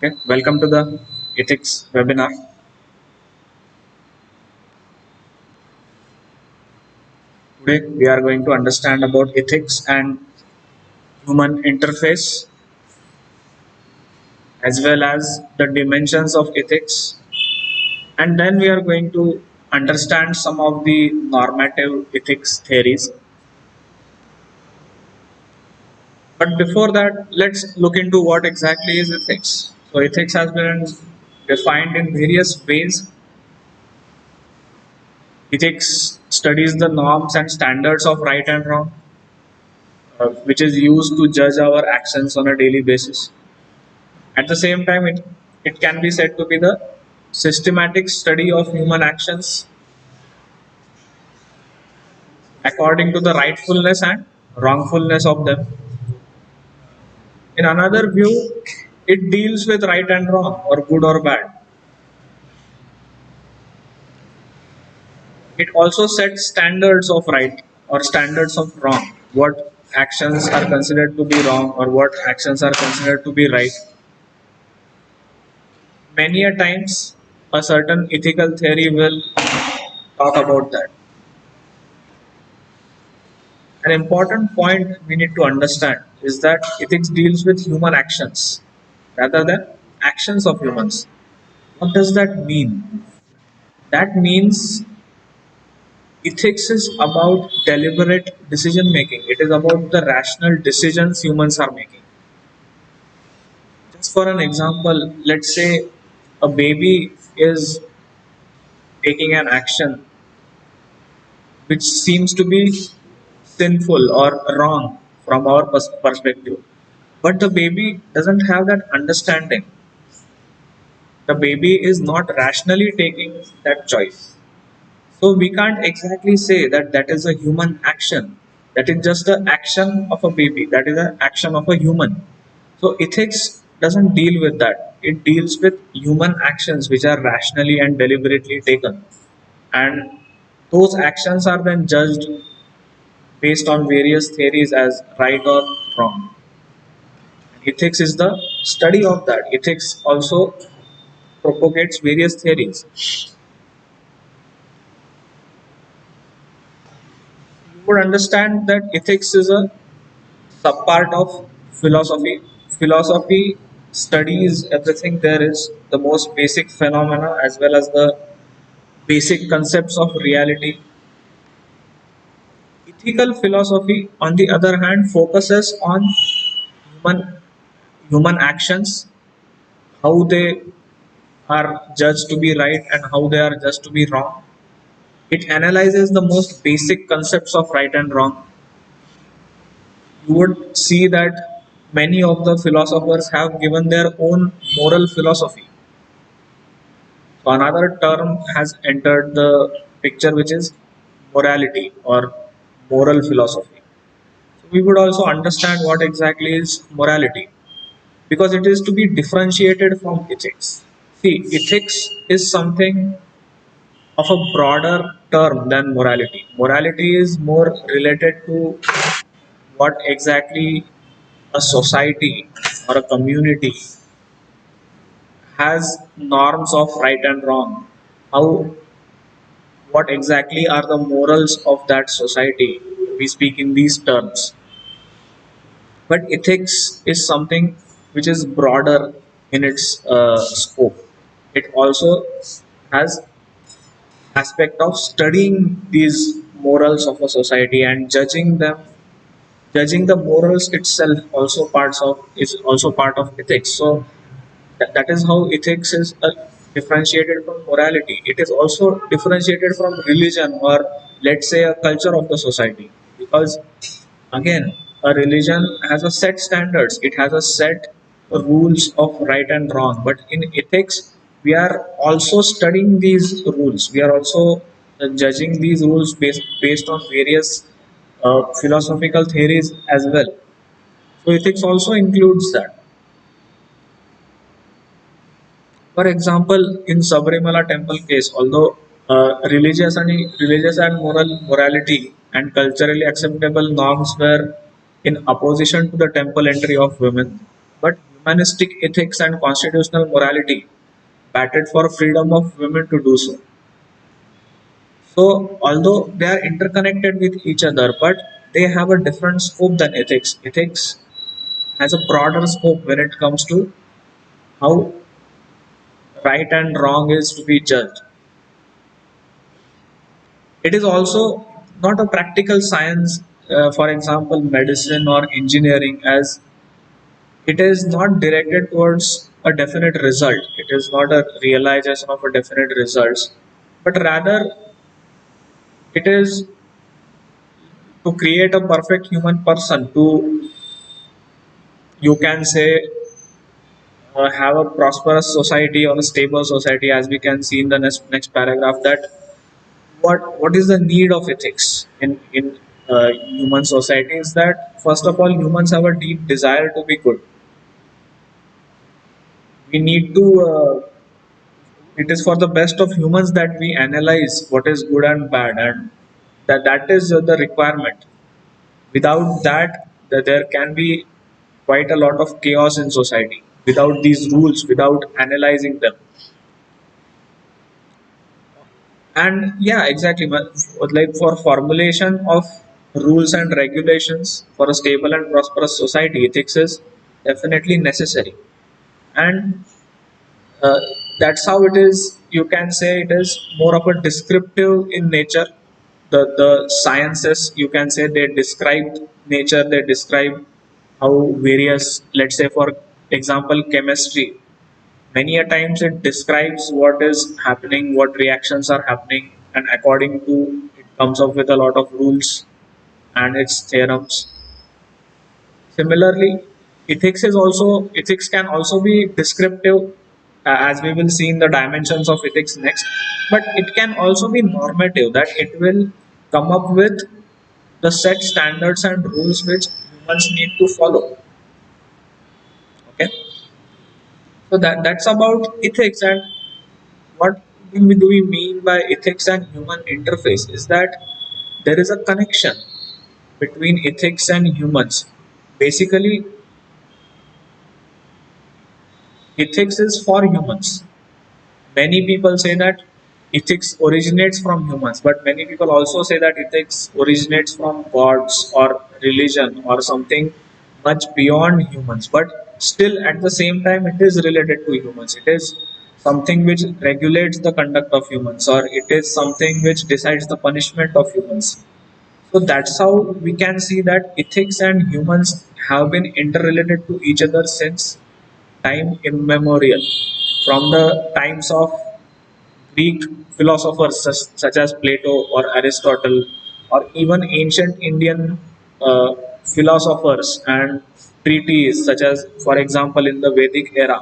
Okay, welcome to the ethics webinar. Today we are going to understand about ethics and human interface as well as the dimensions of ethics, and then we are going to understand some of the normative ethics theories. But before that, let's look into what exactly is ethics. So ethics has been defined in various ways. Ethics studies the norms and standards of right and wrong, which is used to judge our actions on a daily basis. At the same time, it can be said to be the systematic study of human actions according to the rightfulness and wrongfulness of them. In another view, it deals with right and wrong or good or bad. It also sets standards of right or standards of wrong. What actions are considered to be wrong or what actions are considered to be right. Many a times, a certain ethical theory will talk about that. An important point we need to understand is that ethics deals with human actions rather than actions of humans. What does that mean? That means ethics is about deliberate decision making. It is about the rational decisions humans are making. Just for an example, let's say a baby is taking an action which seems to be sinful or wrong from our perspective. But the baby doesn't have that understanding. The baby is not rationally taking that choice. So we can't exactly say that that is a human action. That is just the action of a baby. That is an action of a human. So ethics doesn't deal with that. It deals with human actions which are rationally and deliberately taken. And those actions are then judged based on various theories as right or wrong. Ethics is the study of that. Ethics also propagates various theories. You would understand that ethics is a subpart of philosophy. Philosophy studies everything there is, the most basic phenomena as well as the basic concepts of reality. Ethical philosophy, on the other hand, focuses on human human actions, how they are judged to be right and how they are judged to be wrong. It analyzes the most basic concepts of right and wrong. You would see that many of the philosophers have given their own moral philosophy. So another term has entered the picture, which is morality or moral philosophy. So we would also understand what exactly is morality because it is to be differentiated from ethics. See, ethics is something of a broader term than morality. Morality is more related to what exactly a society or a community has norms of right and wrong. How, what exactly are the morals of that society? We speak in these terms. But ethics is something which is broader in its scope. It also has aspect of studying these morals of a society and judging them. Judging the morals itself also parts of is also part of ethics. So that is how ethics is differentiated from morality. It is also differentiated from religion or let's say a culture of the society, because again a religion has a set standards, it has a set rules of right and wrong, but in ethics we are also studying these rules, we are also judging these rules based on various philosophical theories as well. So ethics also includes that. For example, in Sabrimala temple case, although religious and morality and culturally acceptable norms were in opposition to the temple entry of women, but humanistic ethics and constitutional morality, battled for freedom of women to do so. So, although they are interconnected with each other, but they have a different scope than ethics. Ethics has a broader scope when it comes to how right and wrong is to be judged. It is also not a practical science, for example, medicine or engineering, as it is not directed towards a definite result. It is not a realization of a definite results, but rather it is to create a perfect human person, to, you can say, have a prosperous society or a stable society, as we can see in the next paragraph, that what is the need of ethics in human society is that first of all humans have a deep desire to be good. We need to it is for the best of humans that we analyze what is good and bad, and that is the requirement. Without that, there can be quite a lot of chaos in society. Without these rules, without analyzing them, and yeah, exactly, like for formulation of rules and regulations for a stable and prosperous society, ethics is definitely necessary. And uh, that's how it is, you can say it is more of a descriptive in nature. The sciences, you can say, they describe nature, they describe how various, let's say for example chemistry, many a times it describes what is happening, what reactions are happening, and according to it comes up with a lot of rules and its theorems. Similarly, ethics can also be descriptive, as we will see in the dimensions of ethics next. But it can also be normative, that it will come up with the set standards and rules which humans need to follow. Okay, so that's about ethics. And what do we mean by ethics and human interface is that there is a connection between ethics and humans. Basically, ethics is for humans. Many people say that ethics originates from humans, but many people also say that ethics originates from gods or religion or something much beyond humans. But still, at the same time, it is related to humans. It is something which regulates the conduct of humans, or it is something which decides the punishment of humans. So that's how we can see that ethics and humans have been interrelated to each other since time immemorial. From the times of Greek philosophers such as Plato or Aristotle, or even ancient Indian uh, philosophers and treatises, such as, for example, in the Vedic era.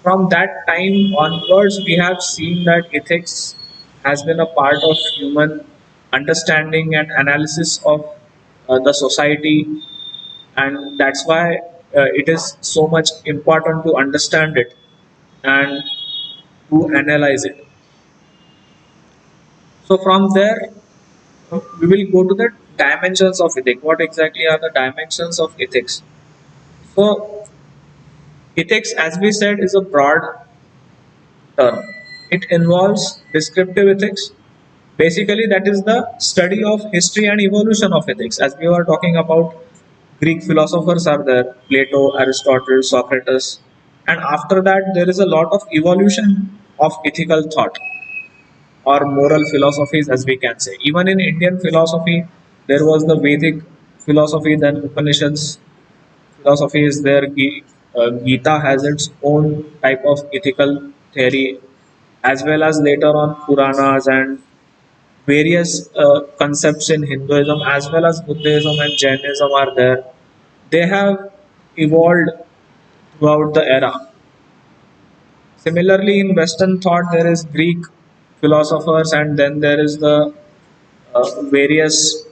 From that time onwards, we have seen that ethics has been a part of human understanding and analysis of the society, and that's why it is so much important to understand it and to analyze it. So from there, we will go to the dimensions of ethics. What exactly are the dimensions of ethics? So ethics, as we said, is a broad term. It involves descriptive ethics. Basically, that is the study of history and evolution of ethics. As we were talking about, Greek philosophers are there, Plato, Aristotle, Socrates, and after that, there is a lot of evolution of ethical thought or moral philosophies, as we can say. Even in Indian philosophy, there was the Vedic philosophy, then Upanishads philosophy is there. Gita has its own type of ethical theory, as well as later on Puranas and various concepts in Hinduism, as well as Buddhism and Jainism are there. They have evolved throughout the era. Similarly, in Western thought, there is Greek philosophers, and then there is the various.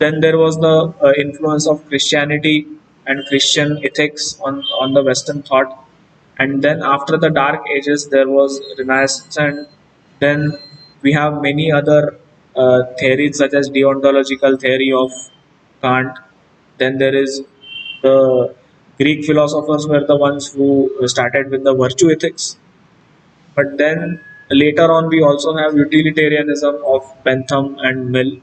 Then there was the influence of Christianity and Christian ethics on the Western thought, and then after the Dark Ages, there was Renaissance, and then we have many other theories such as deontological theory of Kant. Then there is the Greek philosophers were the ones who started with the virtue ethics. But then later on, we also have utilitarianism of Bentham and Mill,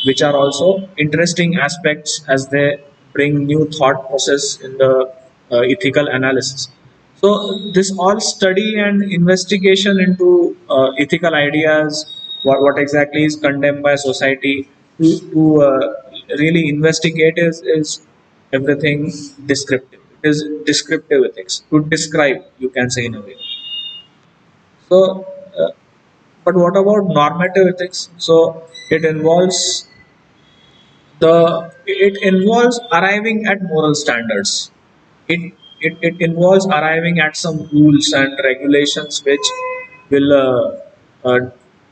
which are also interesting aspects as they bring new thought process in the ethical analysis. So this all study and investigation into ethical ideas, what exactly is condemned by society, to really investigate is everything descriptive. It is descriptive ethics to describe, you can say in a way. So, but what about normative ethics? So it involves arriving at moral standards. It involves arriving at some rules and regulations which will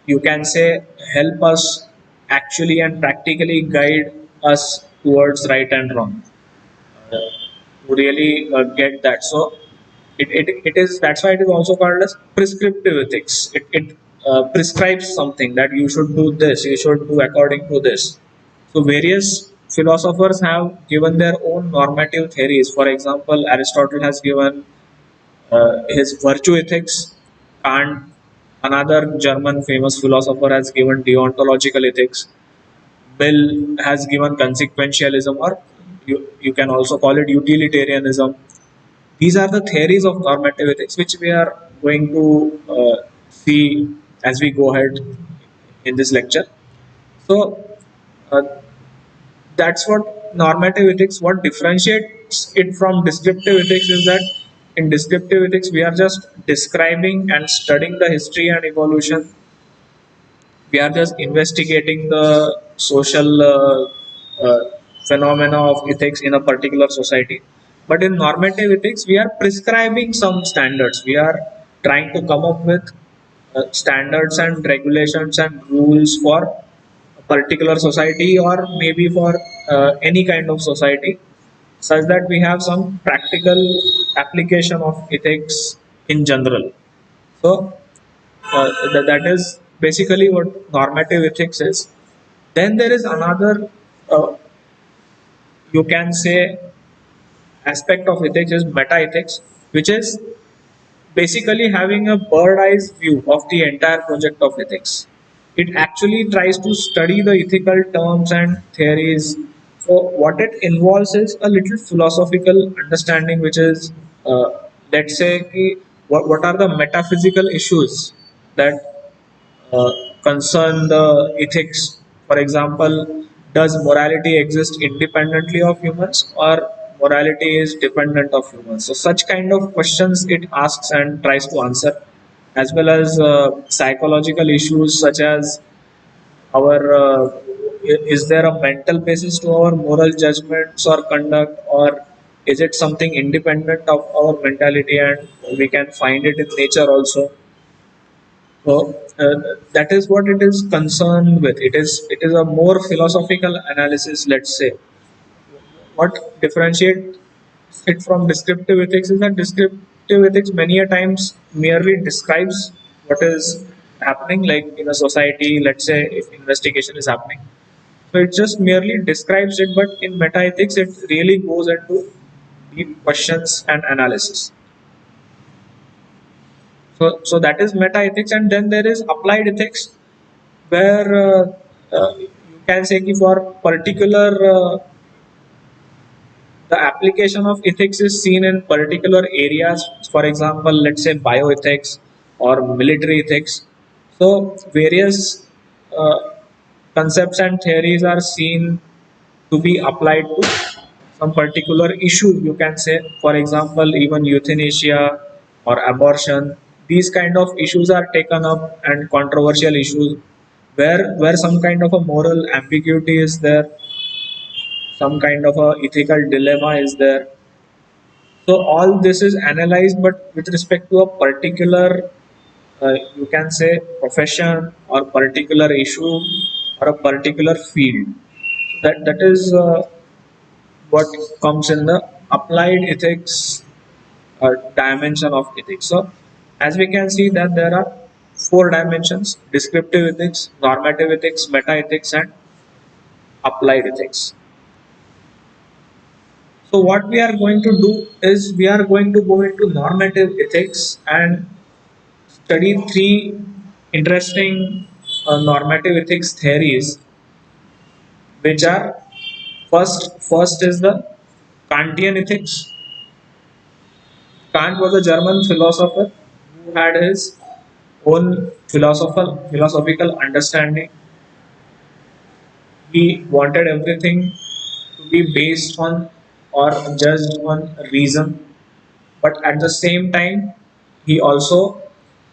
you can say help us actually and practically guide us towards right and wrong, to really get that. So it is, that's why it is also called as prescriptive ethics. It prescribes something that you should do this, you should do according to this. So various philosophers have given their own normative theories. For example, Aristotle has given his virtue ethics. Kant, another German famous philosopher, has given deontological ethics. Mill has given consequentialism, or you can also call it utilitarianism. These are the theories of normative ethics which we are going to see as we go ahead in this lecture. So, uh, that's what normative ethics, what differentiates it from descriptive ethics is that in descriptive ethics we are just describing and studying the history and evolution. We are just investigating the social phenomena of ethics in a particular society. But in normative ethics, we are prescribing some standards. We are trying to come up with standards and regulations and rules for a particular society, or maybe for any kind of society, such that we have some practical application of ethics in general. So that is basically what normative ethics is. Then there is another, uh, you can say, aspect of ethics is meta ethics, which is basically having a bird eyes view of the entire project of ethics. It actually tries to study the ethical terms and theories. So, what it involves is a little philosophical understanding, which is, uh, let's say, what are the metaphysical issues that uh, concern the ethics. For example, does morality exist independently of humans, or morality is dependent of humans? So, such kind of questions it asks and tries to answer, as well as psychological issues such as our is there a mental basis to our moral judgments or conduct, or is it something independent of our mentality and we can find it in nature also. So that is what it is concerned with. It is a more philosophical analysis. Let's say what differentiates it from descriptive ethics is that descriptive ethics many a times merely describes what is happening, like in a society. Let's say if investigation is happening, so it just merely describes it. But in meta ethics, it really goes into deep questions and analysis. So that is meta ethics, and then there is applied ethics, where you can say कि for particular the application of ethics is seen in particular areas. For example, let's say bioethics or military ethics. So various uh, concepts and theories are seen to be applied to some particular issue, you can say. For example, even euthanasia or abortion, these kind of issues are taken up, and controversial issues where some kind of a moral ambiguity is there, some kind of a ethical dilemma is there. So all this is analyzed, but with respect to a particular, you can say, profession or particular issue or a particular field. That is what comes in the applied ethics dimension of ethics. So as we can see that there are four dimensions: descriptive ethics, normative ethics, meta ethics, and applied ethics. So what we are going to do is we are going to go into normative ethics and study three interesting normative ethics theories, which are first is the Kantian ethics. Kant was a German philosopher who had his own philosophical understanding. He wanted everything to be based on or judged on reason, but at the same time, he also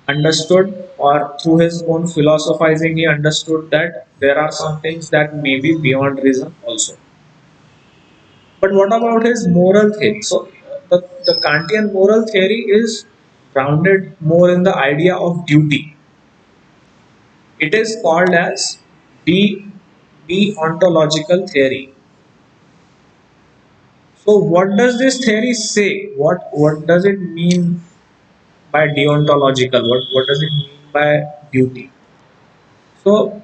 understood, or through his own philosophizing, he understood that there are some things that may be beyond reason also. But what about his moral theory? So, the Kantian moral theory is grounded more in the idea of duty. It is called as deontological theory. So, what does this theory say? What does it mean by deontological? What does it mean by duty? So,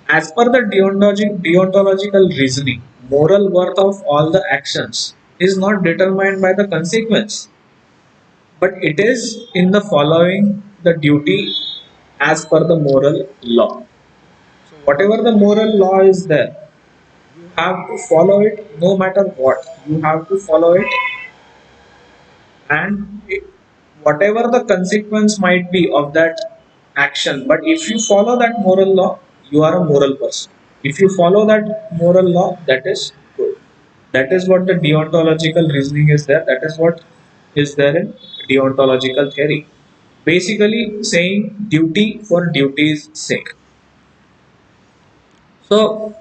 as per the deontological reasoning, moral worth of all the actions is not determined by the consequence, but it is in the following the duty as per the moral law. So, whatever the moral law is there, you have to follow it no matter what. You have to follow it, and whatever the consequence might be of that action, but if you follow that moral law, you are a moral person. If you follow that moral law, that is good. That is what the deontological reasoning is there. That is what is there in deontological theory, basically saying duty for duty's sake. So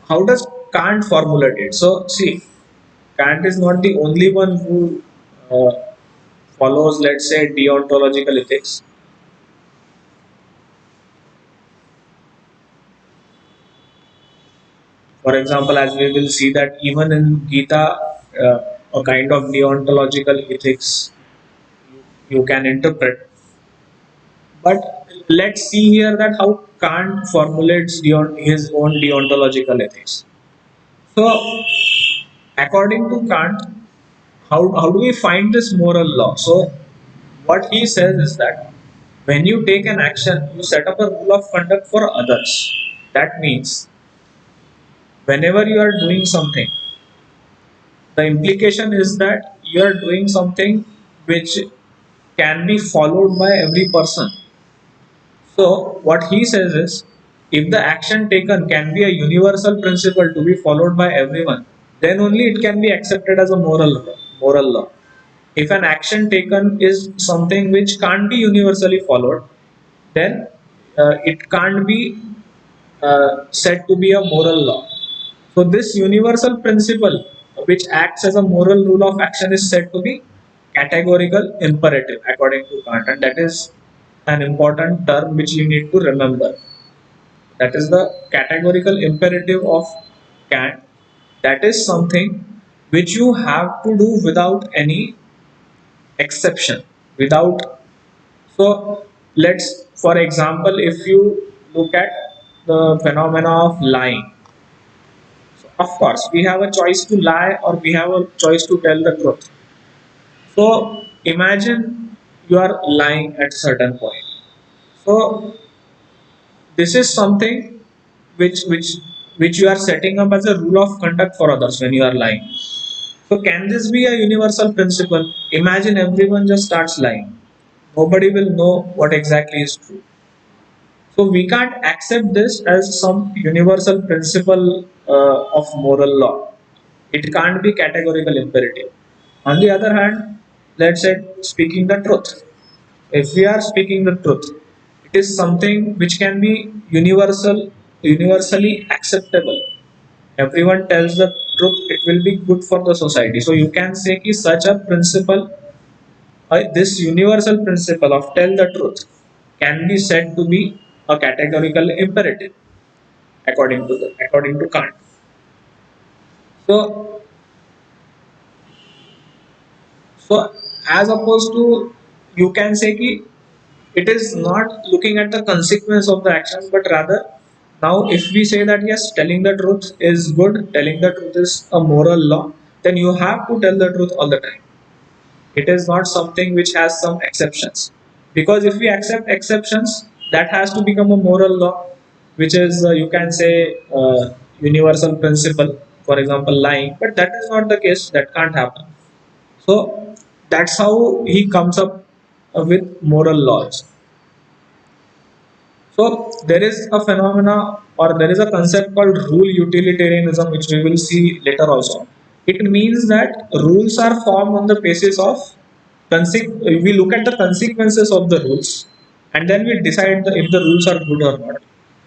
how does Kant formulate it? So see, Kant is not the only one who uh, follows, let's say, deontological ethics. For example, as we will see that even in Gita, a kind of deontological ethics you can interpret. But let's see here that how Kant formulates his own deontological ethics. So, according to Kant, how do we find this moral law? So, what he says is that when you take an action, you set up a rule of conduct for others. That means whenever you are doing something, the implication is that you are doing something which can be followed by every person. So, what he says is if the action taken can be a universal principle to be followed by everyone, then only it can be accepted as a moral law. If an action taken is something which can't be universally followed, then it can't be said to be a moral law. So, this universal principle, which acts as a moral rule of action, is said to be categorical imperative, according to Kant, and that is an important term which you need to remember. That is the categorical imperative of Kant. That is something which you have to do without any exception. Without, so let's, for example, if you look at the phenomena of lying. So of course, we have a choice to lie or we have a choice to tell the truth. So imagine you are lying at a certain point. So this is something which which which you are setting up as a rule of conduct for others when you are lying. So can this be a universal principle? Imagine everyone just starts lying. Nobody will know what exactly is true. So we can't accept this as some universal principle of moral law. It can't be categorical imperative. On the other hand, let's say speaking the truth. If we are speaking the truth, it is something which can be universally acceptable. Everyone tells the truth, it will be good for the society. So you can say that such a principle, this universal principle of tell the truth, can be said to be a categorical imperative according to Kant. So so as opposed to, you can say that it is not looking at the consequence of the actions, but rather Now, if we say that yes, telling the truth is good, telling the truth is a moral law, then you have to tell the truth all the time. It is not something which has some exceptions. Because if we accept exceptions, that has to become a moral law, which is, you can say, universal principle, for example, lying. But that is not the case, that can't happen. So, that's how he comes up with moral laws. So there is a phenomena or there is a concept called rule utilitarianism, which we will see later also. It means that rules are formed on the basis of we look at the consequences of the rules and then we decide if the rules are good or not.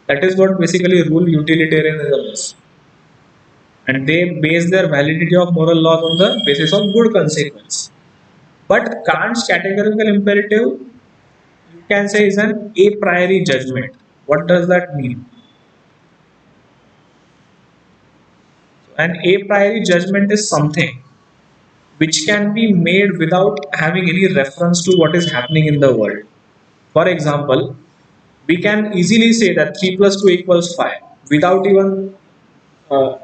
That is what basically rule utilitarianism is. And they base their validity of moral laws on the basis of good consequence. But Kant's categorical imperative, you can say, is an a priori judgment. What does that mean? An a priori judgment is something which can be made without having any reference to what is happening in the world. For example, we can easily say that 3 plus 2 equals 5 without even, you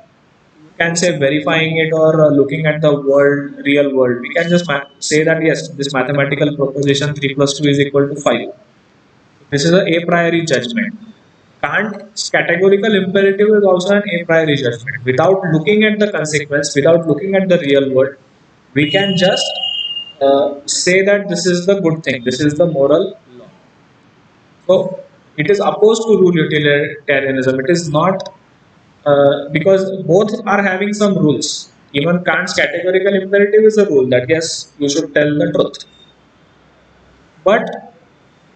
can say, verifying it or looking at the world, real world. We can just say that yes, this mathematical proposition 3 plus 2 is equal to 5. This is a priori judgment. Kant's categorical imperative is also an a priori judgment. Without looking at the consequence, without looking at the real world, we can just say that this is the good thing, this is the moral law. So it is opposed to rule utilitarianism. It is not, because both are having some rules. Even Kant's categorical imperative is a rule that yes, you should tell the truth. But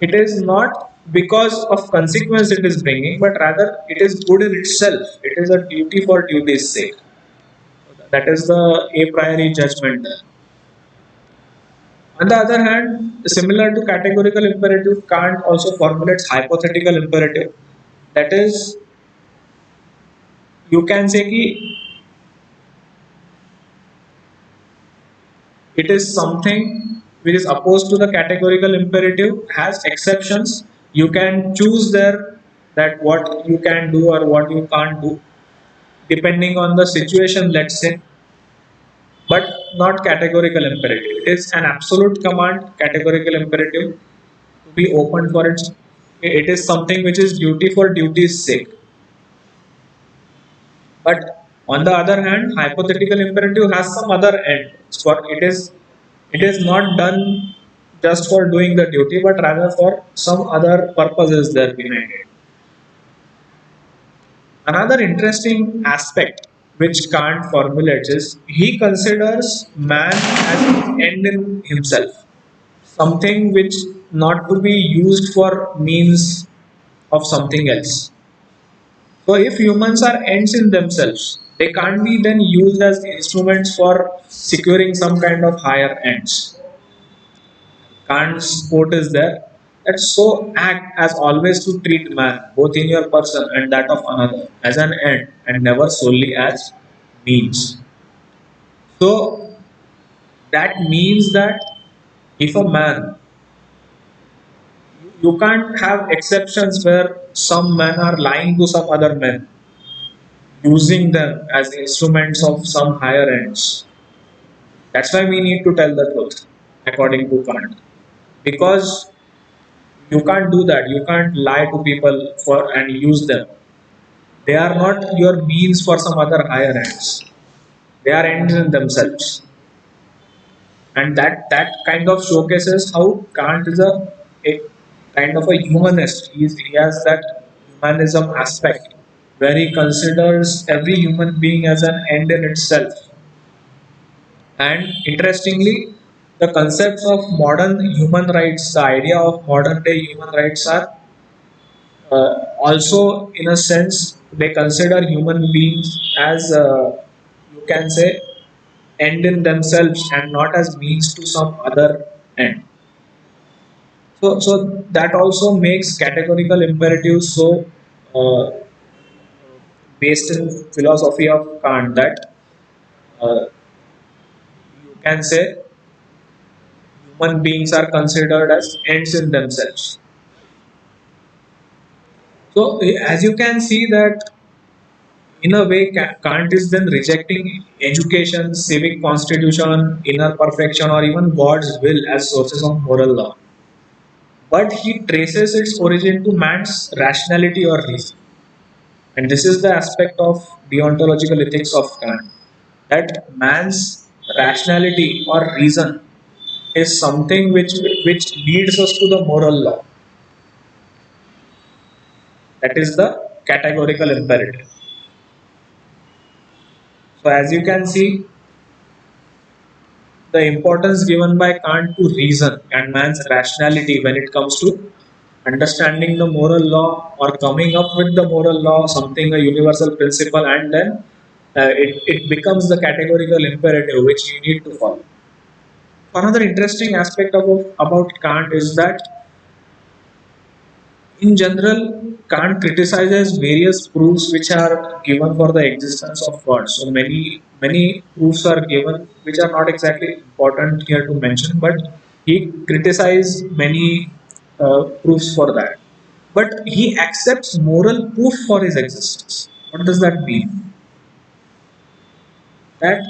it is not because of consequence it is bringing, but rather it is good in itself. It is a duty for duty's sake. That is the a priori judgment. On the other hand, similar to categorical imperative, Kant also formulates hypothetical imperative. That is, you can say ki it is something which is opposed to the categorical imperative, has exceptions. You can choose there that what you can do or what you can't do depending on the situation, let's say, but not categorical imperative. It is an absolute command, categorical imperative, to be open for its. It is something which is duty for duty's sake. But on the other hand, hypothetical imperative has some other end. For it is not done just for doing the duty, but rather for some other purposes there behind it. Another interesting aspect which Kant formulates is he considers man as an end in himself, something which not to be used for means of something else. So if humans are ends in themselves, they can't be then used as instruments for securing some kind of higher ends. Kant's quote is there that so act as always to treat man, both in your person and that of another, as an end and never solely as means. So that means that if a man, you can't have exceptions where some men are lying to some other men, using them as instruments of some higher ends. That's why we need to tell the truth, according to Kant. Because you can't do that. You can't lie to people for and use them. They are not your means for some other higher ends. They are ends in themselves. And that kind of showcases how Kant is a kind of a humanist. He has that humanism aspect where he considers every human being as an end in itself. And interestingly, the concepts of modern human rights, the idea of modern day human rights are also, in a sense, they consider human beings as, you can say, end in themselves and not as means to some other end. So that also makes categorical imperatives so uh, based in philosophy of Kant that you can say human beings are considered as ends in themselves. So as you can see that in a way Kant is then rejecting education, civic constitution, inner perfection, or even God's will as sources of moral law. But he traces its origin to man's rationality or reason. And this is the aspect of deontological ethics of Kant, that man's rationality or reason is something which leads us to the moral law. That is the categorical imperative. So as you can see, the importance given by Kant to reason and man's rationality when it comes to understanding the moral law or coming up with the moral law, something a universal principle, and then it becomes the categorical imperative which you need to follow. Another interesting aspect about Kant is that in general, Kant criticizes various proofs which are given for the existence of God. So many proofs are given which are not exactly important here to mention, but he criticizes many proofs for that. But he accepts moral proof for his existence. What does that mean? That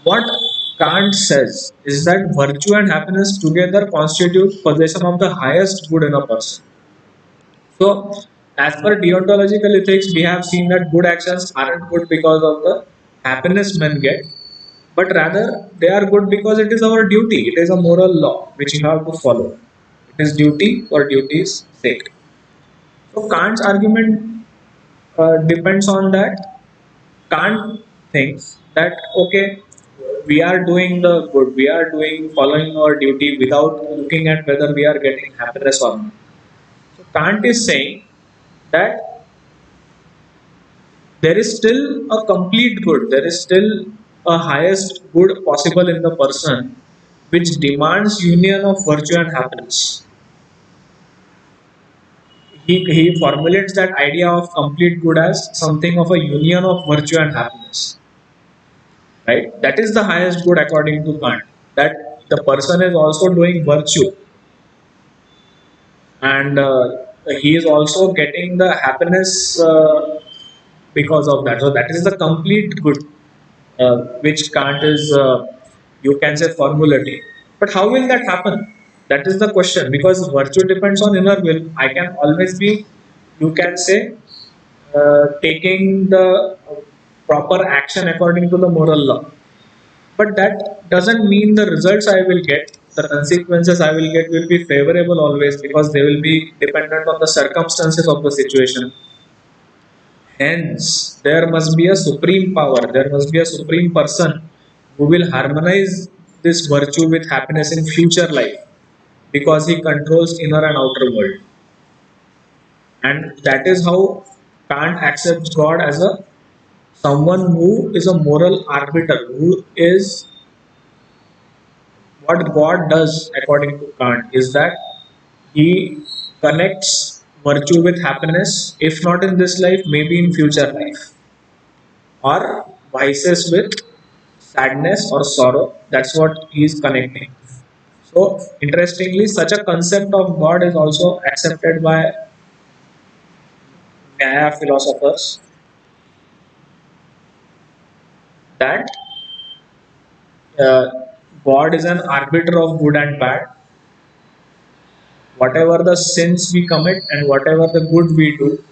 what Kant says is that virtue and happiness together constitute possession of the highest good in a person. So, as per deontological ethics, we have seen that good actions aren't good because of the happiness men get, but rather they are good because it is our duty. It is a moral law which you have to follow. It is duty for duty's sake. So, Kant's argument depends on that. Kant thinks that okay, we are doing the good, we are doing following our duty without looking at whether we are getting happiness or not. So Kant is saying that there is still a complete good, there is still a highest good possible in the person which demands union of virtue and happiness. He formulates that idea of complete good as something of a union of virtue and happiness, right? That is the highest good according to Kant, that the person is also doing virtue and he is also getting the happiness because of that. So that is the complete good which Kant is, you can say, formulating. But how will that happen? That is the question, because virtue depends on inner will. I can always be, you can say, taking the proper action according to the moral law. But that doesn't mean the results I will get, the consequences I will get will be favorable always, because they will be dependent on the circumstances of the situation. Hence, there must be a supreme power, there must be a supreme person who will harmonize this virtue with happiness in future life, because he controls inner and outer world. And that is how Kant accepts God as a someone who is a moral arbiter, who is what God does according to Kant is that he connects virtue with happiness, if not in this life, maybe in future life, or vices with sadness or sorrow. That's what he is connecting. So, interestingly, such a concept of God is also accepted by Nyaya philosophers, that uh, God is an arbiter of good and bad. Whatever the sins we commit and whatever the good we do,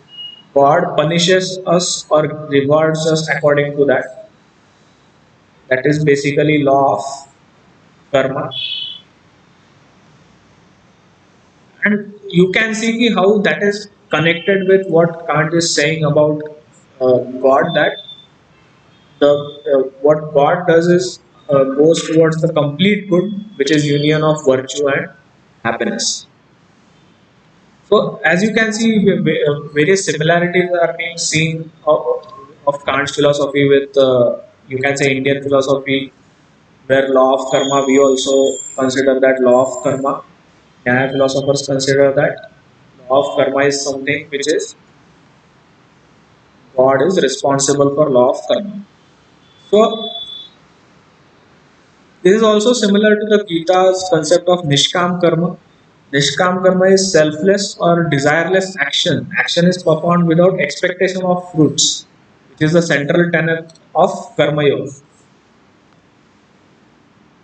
God punishes us or rewards us according to that. That is basically law of karma. And you can see how that is connected with what Kant is saying about God, that the what God does is goes towards the complete good, which is union of virtue and happiness. So as you can see, various similarities are being seen of Kant's philosophy with, you can say, Indian philosophy, where law of karma, we also consider that law of karma. Nyaya philosophers consider that law of karma is something which is God is responsible for law of karma. So this is also similar to the Gita's concept of Nishkam karma, Nishkam karma is selfless or desireless action. Action is performed without expectation of fruits, which is the central tenet of karma yoga.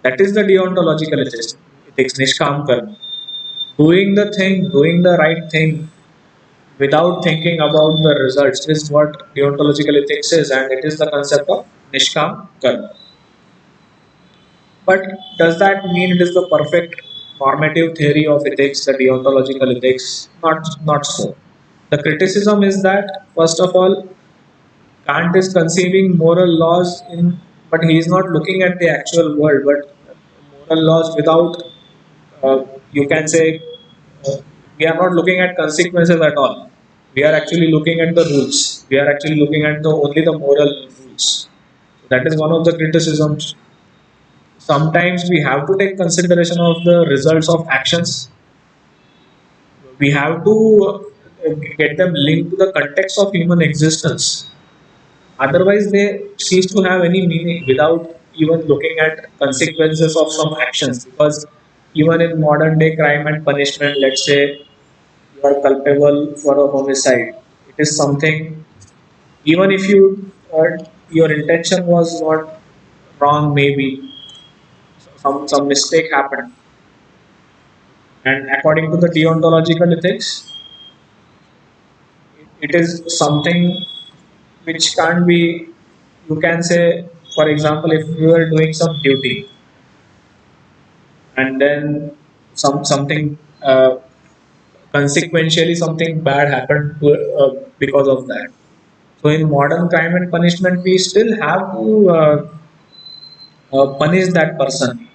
That is the deontological ethics, Nishkam karma. Doing the thing, doing the right thing without thinking about the results is what deontological ethics is, and it is the concept of Nishkam karma. But does that mean it is the perfect normative theory of ethics, the deontological ethics? Not so. The criticism is that, first of all, Kant is conceiving moral laws in, but he is not looking at the actual world, but moral laws without, you can say, uh, we are not looking at consequences at all. We are actually looking at the rules. We are actually looking at the only the moral rules. That is one of the criticisms. Sometimes we have to take consideration of the results of actions. We have to get them linked to the context of human existence. Otherwise, they cease to have any meaning without even looking at consequences of some actions. Because even in modern day crime and punishment, let's say you are culpable for a homicide, it is something. Even if your intention was not wrong, maybe some mistake happened, and according to the deontological ethics, it is something which can't be, you can say, for example, if you are doing some duty and then something consequentially something bad happened because of that. So in modern crime and punishment we still have to punish that person,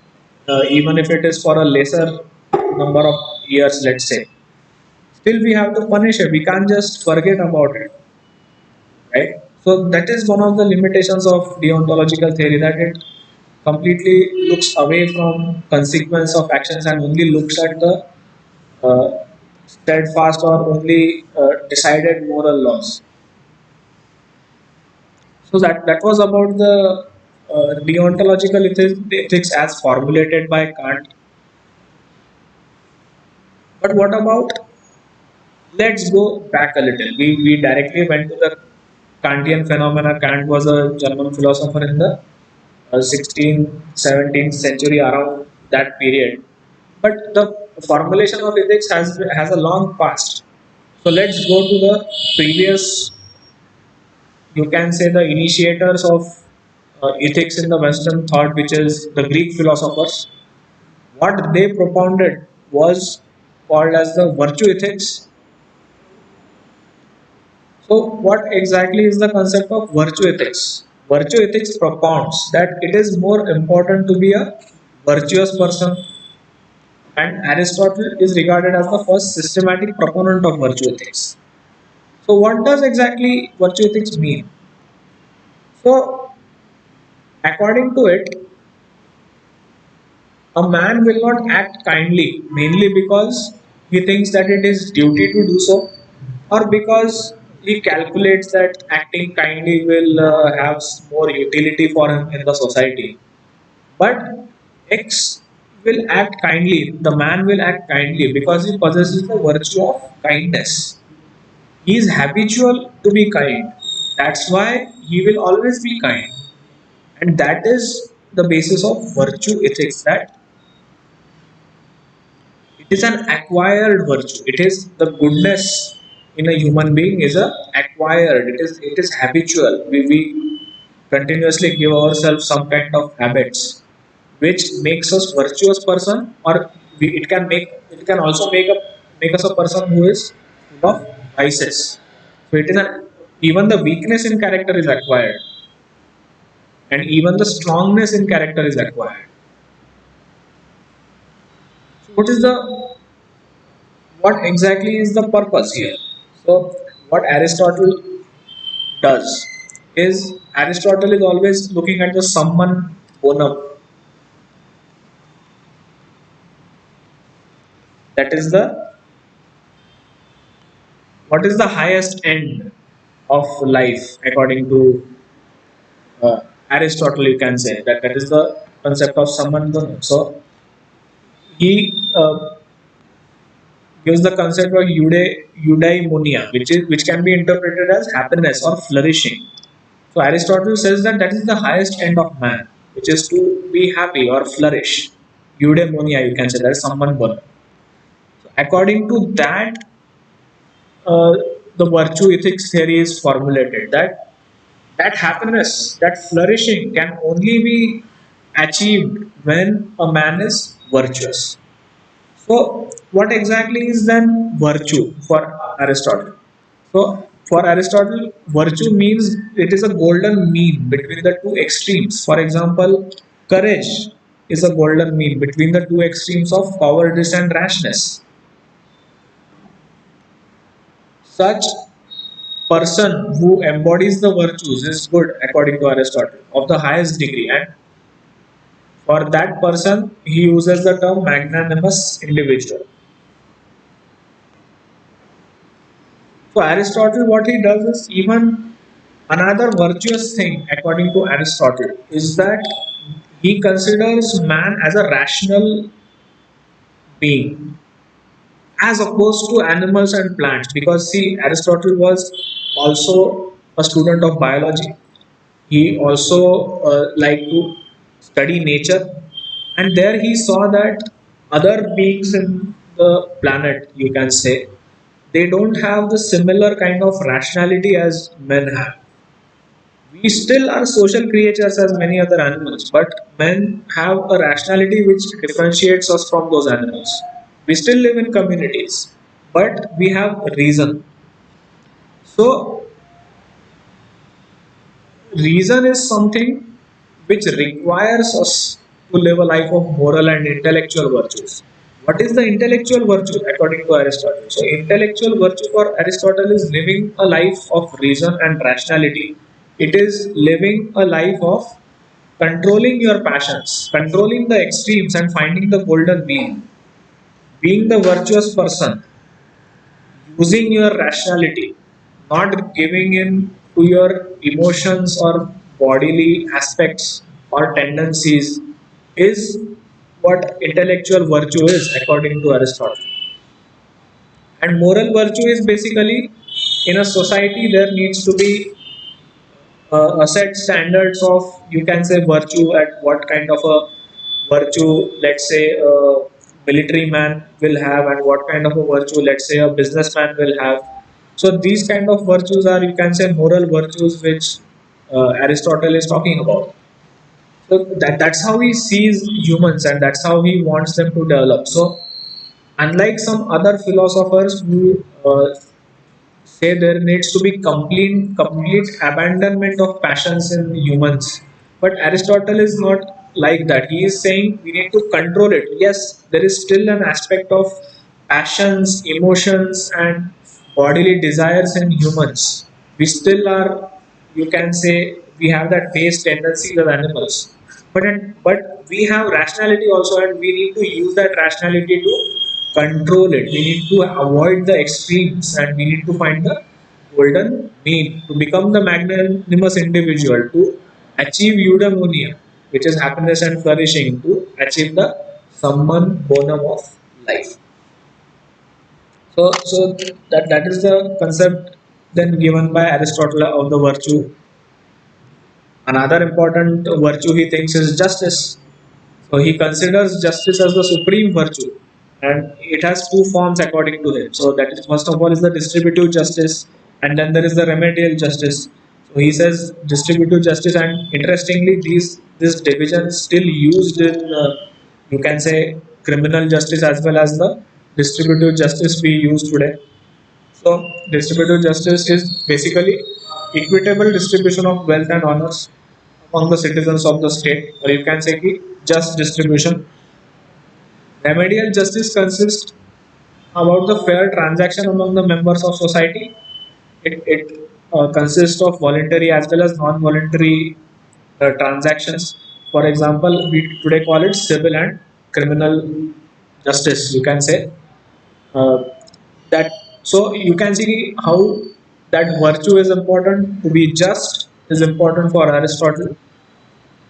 even if it is for a lesser number of years, let's say. Still we have to punish it, we can't just forget about it, right? So that is one of the limitations of deontological theory, that it completely looks away from consequence of actions and only looks at the steadfast or only decided moral laws. So that was about the deontological ethics as formulated by Kant. But what about, let's go back a little. We directly went to the Kantian phenomena. Kant was a German philosopher in the 16th, 17th century, around that period. But the formulation of ethics has a long past. So let's go to the previous, you can say, the initiators of ethics in the Western thought, which is the Greek philosophers. What they propounded was called as the virtue ethics. So, what exactly is the concept of virtue ethics? Virtue ethics propounds that it is more important to be a virtuous person, and Aristotle is regarded as the first systematic proponent of virtue ethics. So, what does exactly virtue ethics mean? So, according to it, a man will not act kindly mainly because he thinks that it is duty to do so, or because he calculates that acting kindly will have more utility for him in the society. But X will act kindly, the man will act kindly because he possesses the virtue of kindness. He is habitual to be kind. That's why he will always be kind. And that is the basis of virtue ethics, that it is an acquired virtue. It is the goodness in a human being is a acquired. It is habitual. We continuously give ourselves some kind of habits which makes us virtuous person, or it can also make us a person who is full of vices. So it is an, even the weakness in character is acquired, and even the strongness in character is acquired. So what exactly is the purpose here? So, what Aristotle does is, Aristotle is always looking at the summum bonum. That is the, what is the highest end of life according to uh, Aristotle. You can say that that is the concept of summum bonum. So he gives the concept of eudaimonia, which can be interpreted as happiness or flourishing. So Aristotle says that that is the highest end of man, which is to be happy or flourish. Eudaimonia, you can say, that is someone born. So according to that, uh, the virtue ethics theory is formulated that that happiness, that flourishing can only be achieved when a man is virtuous. So, what exactly is then virtue for Aristotle? So, for Aristotle, virtue means it is a golden mean between the two extremes. For example, courage is a golden mean between the two extremes of cowardice and rashness. Such person who embodies the virtues is good according to Aristotle of the highest degree, and for that person he uses the term magnanimous individual. So Aristotle, what he does is even another virtuous thing, according to Aristotle, is that he considers man as a rational being, as opposed to animals and plants. Because see, Aristotle was also a student of biology. He also liked to study nature, and there he saw that other beings in the planet, you can say, they don't have the similar kind of rationality as men have. We still are social creatures as many other animals, but men have a rationality which differentiates us from those animals. We still live in communities, but we have reason. So, reason is something which requires us to live a life of moral and intellectual virtues. What is the intellectual virtue according to Aristotle? So, intellectual virtue for Aristotle is living a life of reason and rationality. It is living a life of controlling your passions, controlling the extremes, and finding the golden mean. Being the virtuous person, using your rationality, not giving in to your emotions or bodily aspects or tendencies, is what intellectual virtue is according to Aristotle. And moral virtue is basically, in a society there needs to be a set standards of, you can say, virtue, at what kind of a virtue, let's say, a military man will have, and what kind of a virtue, let's say, a businessman will have. So these kind of virtues are, you can say, moral virtues which Aristotle is talking about. So that's how he sees humans, and that's how he wants them to develop. So unlike some other philosophers who say there needs to be complete abandonment of passions in humans, but Aristotle is not like that. He is saying we need to control it. Yes, there is still an aspect of passions, emotions, and bodily desires in humans. We still are, you can say, we have that base tendencies of animals, but we have rationality also, and we need to use that rationality to control it. We need to avoid the extremes, and we need to find the golden mean to become the magnanimous individual, to achieve eudaimonia, which is happiness and flourishing, to achieve the summum bonum of life. So that is the concept then given by Aristotle of the virtue. Another important virtue he thinks is justice. So he considers justice as the supreme virtue, and it has two forms according to him. So that is, first of all, is the distributive justice, and then there is the remedial justice. So he says distributive justice, and interestingly, this division is still used in, you can say, criminal justice as well as the distributive justice we use today. So distributive justice is basically equitable distribution of wealth and honors among the citizens of the state, or you can say just distribution. Remedial justice consists about the fair transaction among the members of society. It consists of voluntary as well as non-voluntary transactions. For example, we today call it civil and criminal justice. You can say uh, that. So you can see how that virtue is important. To be just is important for Aristotle.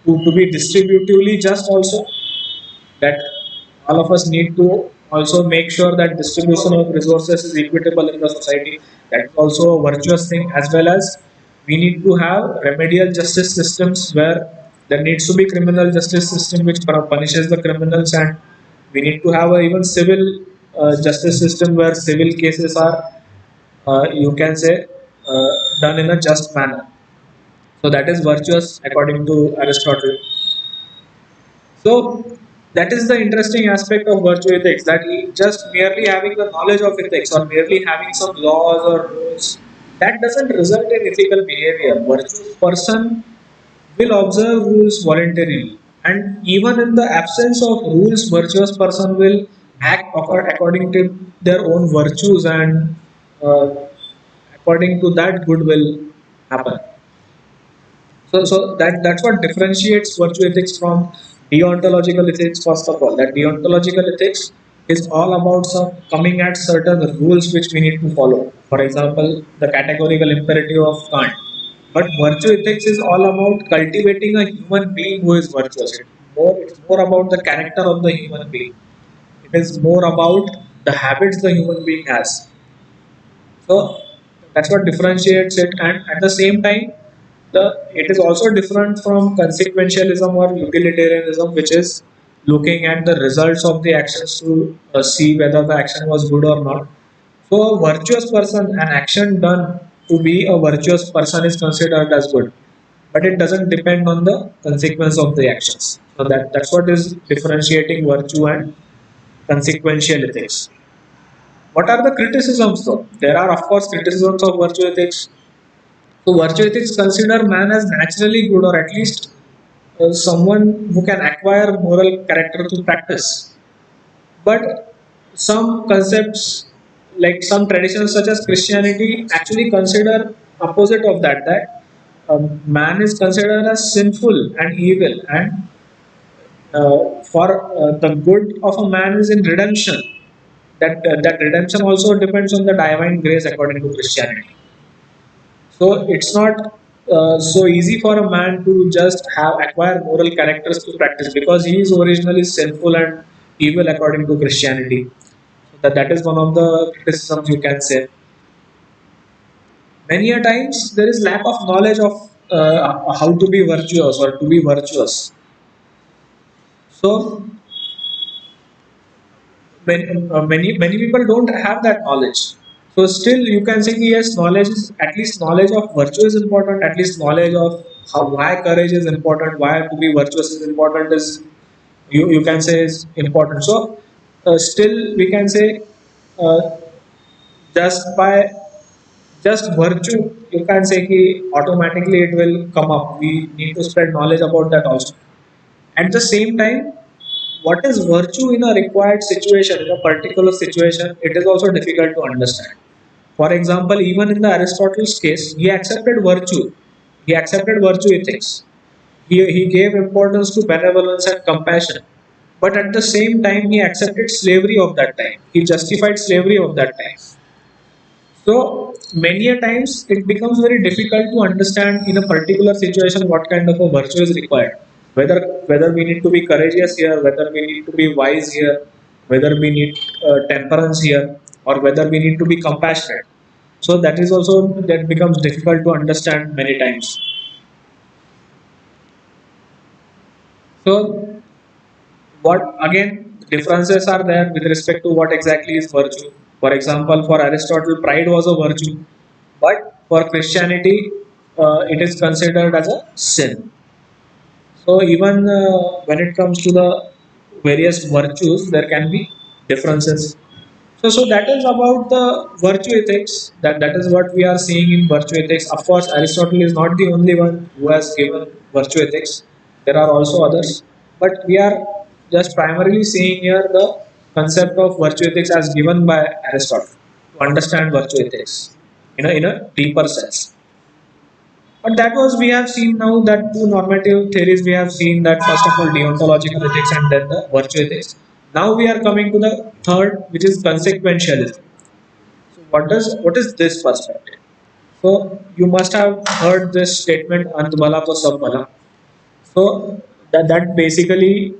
To be distributively just also, that all of us need to Also make sure that distribution of resources is equitable in the society. That's also a virtuous thing, as well as we need to have remedial justice systems where there needs to be criminal justice system which punishes the criminals, and we need to have a even civil justice system where civil cases are, you can say, done in a just manner. So that is virtuous according to Aristotle. So that is the interesting aspect of virtue ethics, that just merely having the knowledge of ethics or merely having some laws or rules, that doesn't result in ethical behavior. Virtuous person will observe rules voluntarily, and even in the absence of rules, virtuous person will act according to their own virtues, and uh, according to that good will happen. So that's what differentiates virtue ethics from deontological ethics. First of all, that deontological ethics is all about some coming at certain rules which we need to follow. For example, the categorical imperative of Kant. But virtue ethics is all about cultivating a human being who is virtuous. It's more about the character of the human being. It is more about the habits the human being has. So that's what differentiates it, and at the same time, the it is also different from consequentialism or utilitarianism, which is looking at the results of the actions to see whether the action was good or not. So a virtuous person, an action done to be a virtuous person is considered as good, but it doesn't depend on the consequence of the actions. So that's what is differentiating virtue and consequential ethics. What are the criticisms though? There are, of course, criticisms of virtue ethics. So, virtue ethics consider man as naturally good, or at least someone who can acquire moral character through practice. But some concepts, like some traditions such as Christianity, actually consider opposite of that. That man is considered as sinful and evil, and for the good of a man is in redemption. That redemption also depends on the divine grace according to Christianity. So it's not so easy for a man to just have acquire moral characters to practice, because he is originally sinful and evil according to Christianity. So that is one of the criticisms you can say. Many a times there is lack of knowledge of how to be virtuous or to be virtuous. So many people don't have that knowledge. So still you can say yes, knowledge is, at least knowledge of virtue is important, at least knowledge of how, why courage is important, why to be virtuous is important, is you can say is important. So still we can say uh, just by just virtue you can say ki automatically it will come up. We need to spread knowledge about that also. At the same time, what is virtue in a required situation, in a particular situation, it is also difficult to understand. For example, even in the Aristotle's case, he accepted virtue. He accepted virtue ethics. He gave importance to benevolence and compassion. But at the same time, he accepted slavery of that time. He justified slavery of that time. So many a times it becomes very difficult to understand in a particular situation what kind of a virtue is required. Whether we need to be courageous here, whether we need to be wise here, whether we need temperance here, or whether we need to be compassionate. So that is also that becomes difficult to understand many times. So what again differences are there with respect to what exactly is virtue. For example, for Aristotle, pride was a virtue, but for Christianity, it is considered as a sin. So even when it comes to the various virtues, there can be differences. So that is about the virtue ethics. That is what we are seeing in virtue ethics. Of course, Aristotle is not the only one who has given virtue ethics. There are also others, but we are just primarily seeing here the concept of virtue ethics as given by Aristotle to understand virtue ethics in a deeper sense. But that was, we have seen now that two normative theories. We have seen that first of all deontological ethics and then the virtue ethics. Now we are coming to the third, which is consequentialism. So what is this perspective? So you must have heard this statement Antbala to Sabbala. So that basically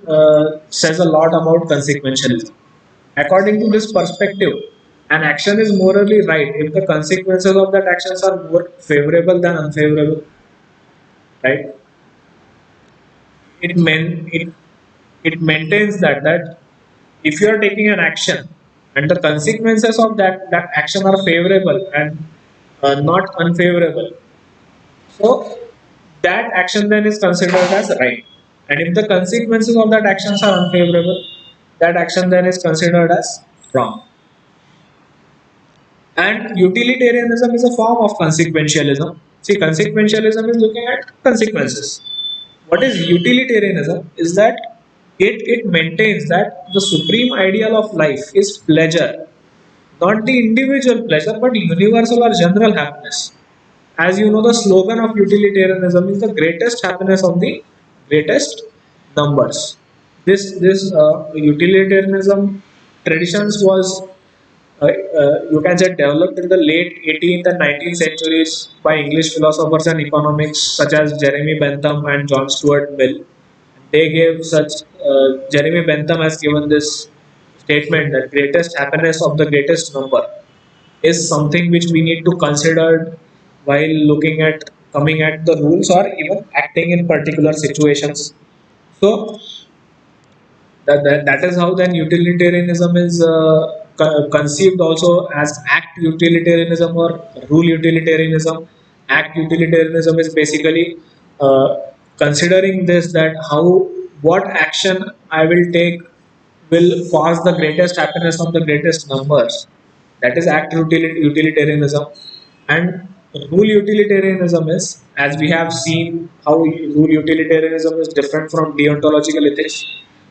says a lot about consequentialism. According to this perspective, an action is morally right if the consequences of that actions are more favorable than unfavorable, right? It maintains that if you are taking an action and the consequences of that action are favorable and not unfavorable, so that action then is considered as right. And if the consequences of that actions are unfavorable, that action then is considered as wrong. And utilitarianism is a form of consequentialism. See, consequentialism is looking at consequences. What is utilitarianism is that it maintains that the supreme ideal of life is pleasure, not the individual pleasure, but universal or general happiness. As you know, the slogan of utilitarianism is the greatest happiness of the greatest numbers. This utilitarianism traditions was you can say developed in the late 18th and 19th centuries by English philosophers and economics such as Jeremy Bentham and John Stuart Mill. They gave such Jeremy Bentham has given this statement that greatest happiness of the greatest number is something which we need to consider while looking at coming at the rules or even acting in particular situations. So that is how then utilitarianism is conceived also as act utilitarianism or rule utilitarianism. Act utilitarianism is basically uh, considering this that how what action I will take will cause the greatest happiness of the greatest numbers. That is act utilitarianism. And rule utilitarianism is, as we have seen, how rule utilitarianism is different from deontological ethics.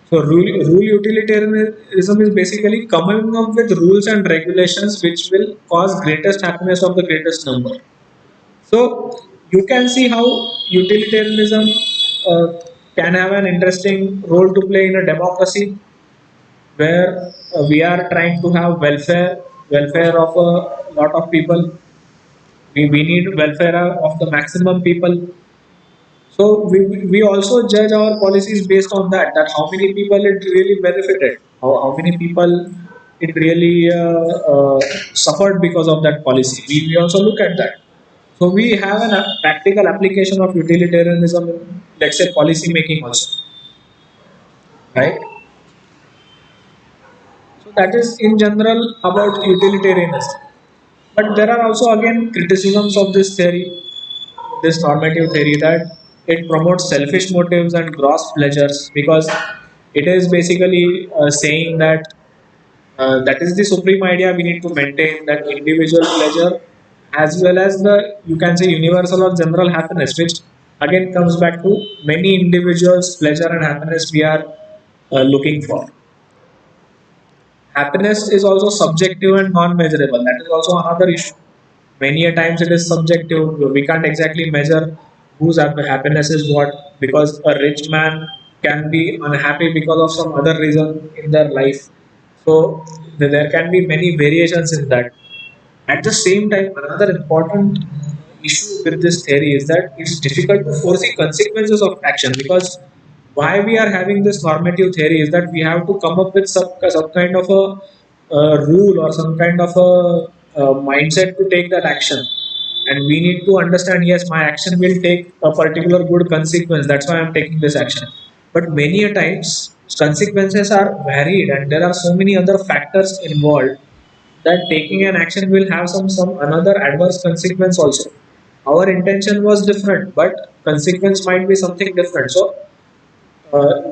So, rule utilitarianism is basically coming up with rules and regulations which will cause greatest happiness of the greatest number. So, you can see how utilitarianism uh, can have an interesting role to play in a democracy where we are trying to have welfare of a lot of people. We need welfare of the maximum people. So we also judge our policies based on that how many people it really benefited, how many people it really suffered because of that policy. We also look at that. So we have a practical application of utilitarianism in, let's say, policy making also, right? So that is in general about utilitarianism. But there are also again criticisms of this theory, this normative theory, that it promotes selfish motives and gross pleasures because it is basically saying that that is the supreme idea we need to maintain, that individual pleasure as well as the, you can say, universal or general happiness, which again comes back to many individuals pleasure and happiness we are looking for. Happiness is also subjective and non-measurable. That is also another issue. Many a times it is subjective. We can't exactly measure whose happiness is what, because a rich man can be unhappy because of some other reason in their life. So there can be many variations in that. At the same time, another important issue with this theory is that it's difficult to foresee consequences of action, because why we are having this normative theory is that we have to come up with some kind of a rule or some kind of a mindset to take that action. And we need to understand, yes, my action will take a particular good consequence. That's why I'm taking this action. But many a times, consequences are varied and there are so many other factors involved that taking an action will have some another adverse consequence also. Our intention was different, but consequence might be something different. So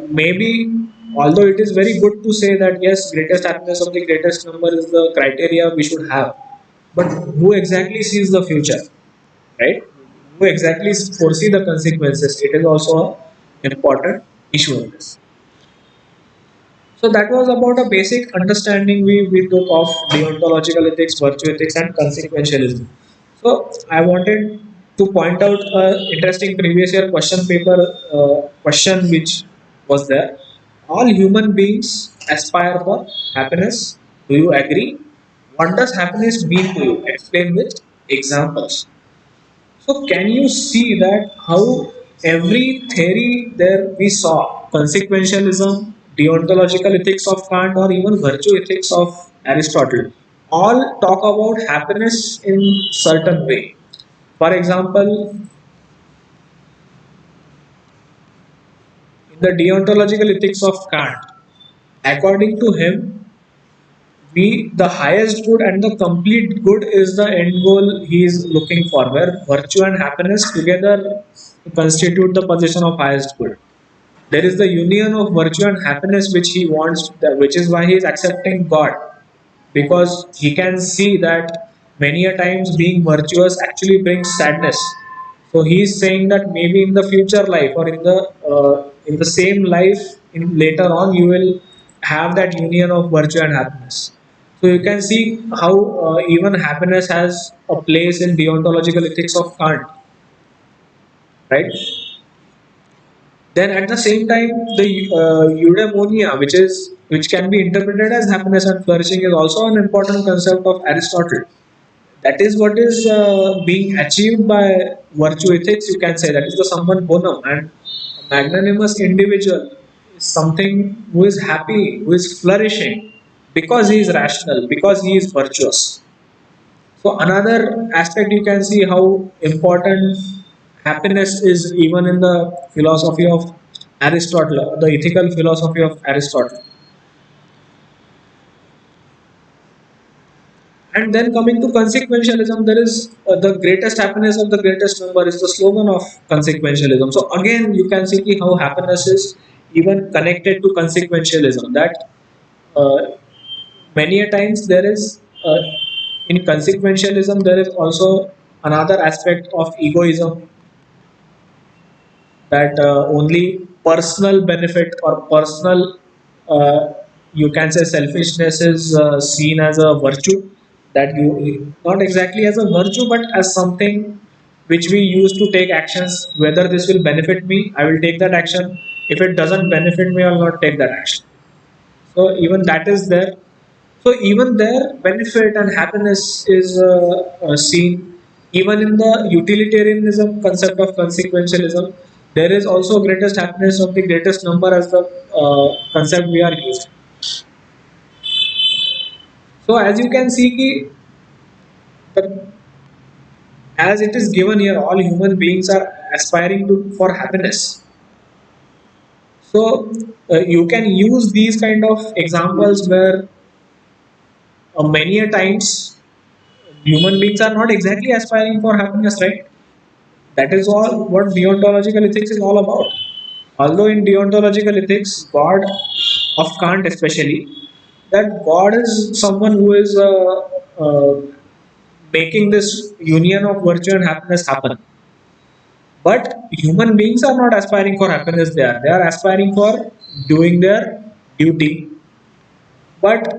maybe, although it is very good to say that yes, greatest happiness of the greatest number is the criteria we should have, but who exactly sees the future, right? Who exactly foresee the consequences? It is also an important issue in this. So that was about a basic understanding we took of deontological ethics, virtue ethics, and consequentialism. So I wanted to point out an interesting previous year question paper question which was there. All human beings aspire for happiness. Do you agree? What does happiness mean to you? Explain with examples. So can you see that how every theory there we saw consequentialism, deontological ethics of Kant, or even virtue ethics of Aristotle, all talk about happiness in certain way. For example, in the deontological ethics of Kant, according to him, we the highest good and the complete good is the end goal he is looking for, where virtue and happiness together constitute the position of highest good. There is the union of virtue and happiness which he wants, which is why he is accepting God, because he can see that many a times being virtuous actually brings sadness. So he is saying that maybe in the future life, or in the same life, in later on, you will have that union of virtue and happiness. So you can see how even happiness has a place in deontological ethics of Kant, right? Then at the same time, the eudaimonia, which can be interpreted as happiness and flourishing, is also an important concept of Aristotle. That is what is being achieved by virtue ethics. You can say that is the summum bonum, and a magnanimous individual is something who is happy, who is flourishing, because he is rational, because he is virtuous. So another aspect you can see how important happiness is even in the philosophy of Aristotle, the ethical philosophy of Aristotle. And then coming to consequentialism, there is the greatest happiness of the greatest number is the slogan of consequentialism. So again, you can see how happiness is even connected to consequentialism. That uh, many a times there is in consequentialism there is also another aspect of egoism, that only personal benefit or personal, uh, you can say, selfishness is seen as a virtue, that you not exactly as a virtue but as something which we use to take actions. Whether this will benefit me, I will take that action. If it doesn't benefit me, I will not take that action. So even that is there. So even there, benefit and happiness is seen. Even in the utilitarianism concept of consequentialism, there is also greatest happiness of the greatest number as the concept we are using. So as you can see, that as it is given here, all human beings are aspiring to for happiness. So you can use these kind of examples where many a times human beings are not exactly aspiring for happiness, right? That is all what deontological ethics is all about. Although in deontological ethics, God of Kant especially, that God is someone who is making this union of virtue and happiness happen. But human beings are not aspiring for happiness there. They are aspiring for doing their duty. But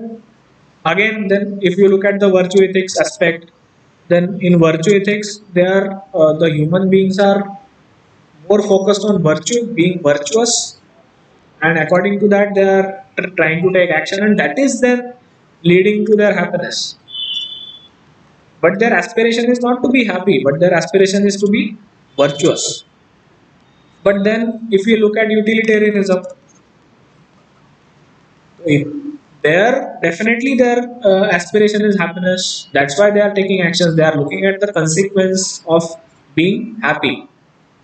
again, then if you look at the virtue ethics aspect, then in virtue ethics, the human beings are more focused on virtue, being virtuous, and according to that, they are trying to take action, and that is then leading to their happiness. But their aspiration is not to be happy, but their aspiration is to be virtuous. But then, if you look at utilitarianism, it, there definitely their aspiration is happiness. That's why they are taking actions. They are looking at the consequence of being happy.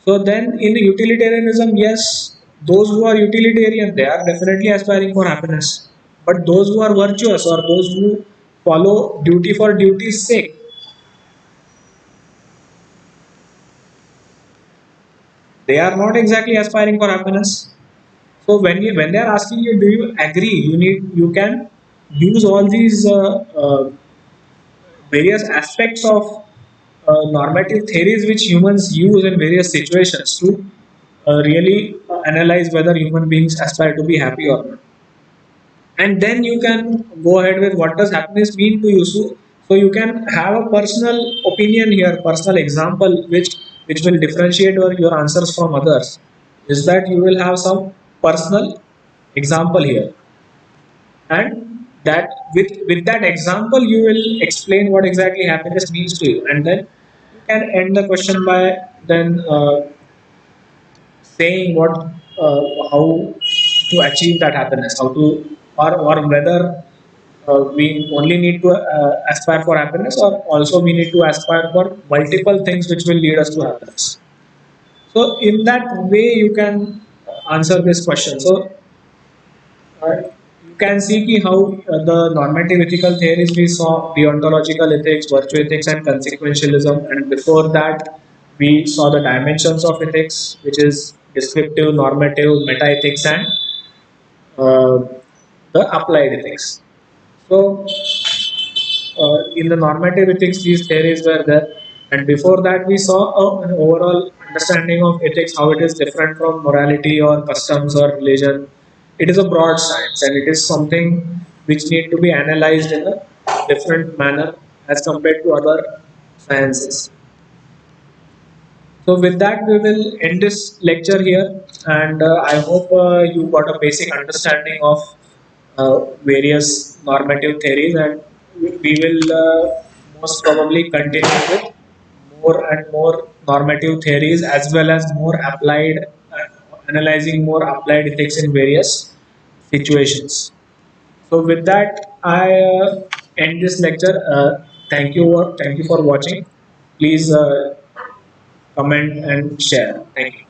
So then, in utilitarianism, yes, those who are utilitarian, they are definitely aspiring for happiness. But those who are virtuous, or those who follow duty for duty's sake, they are not exactly aspiring for happiness. So when they are asking you, do you agree? You can use all these various aspects of normative theories which humans use in various situations to really analyze whether human beings aspire to be happy or not. And then you can go ahead with what does happiness mean to you. So you can have a personal opinion here, personal example, which will differentiate your answers from others. Is that you will have some personal example here, and that with that example you will explain what exactly happiness means to you, and then you can end the question by then saying what how to achieve that happiness, how to, or whether we only need to aspire for happiness, or also we need to aspire for multiple things which will lead us to happiness. So in that way you can answer this question. So you can see ki how the normative ethical theories we saw: deontological ethics, virtue ethics, and consequentialism. And before that, we saw the dimensions of ethics, which is descriptive, normative, meta ethics, and uh, the applied ethics. So, in the normative ethics, these theories were there. And before that, we saw an overall understanding of ethics, how it is different from morality or customs or religion. It is a broad science, and it is something which need to be analyzed in a different manner as compared to other sciences. So, with that, we will end this lecture here, and I hope you got a basic understanding of various normative theories, and we will most probably continue with more and more normative theories, as well as more applied, analyzing more applied ethics in various situations. So, with that, I end this lecture. Thank you for watching. Please comment and share. Thank you.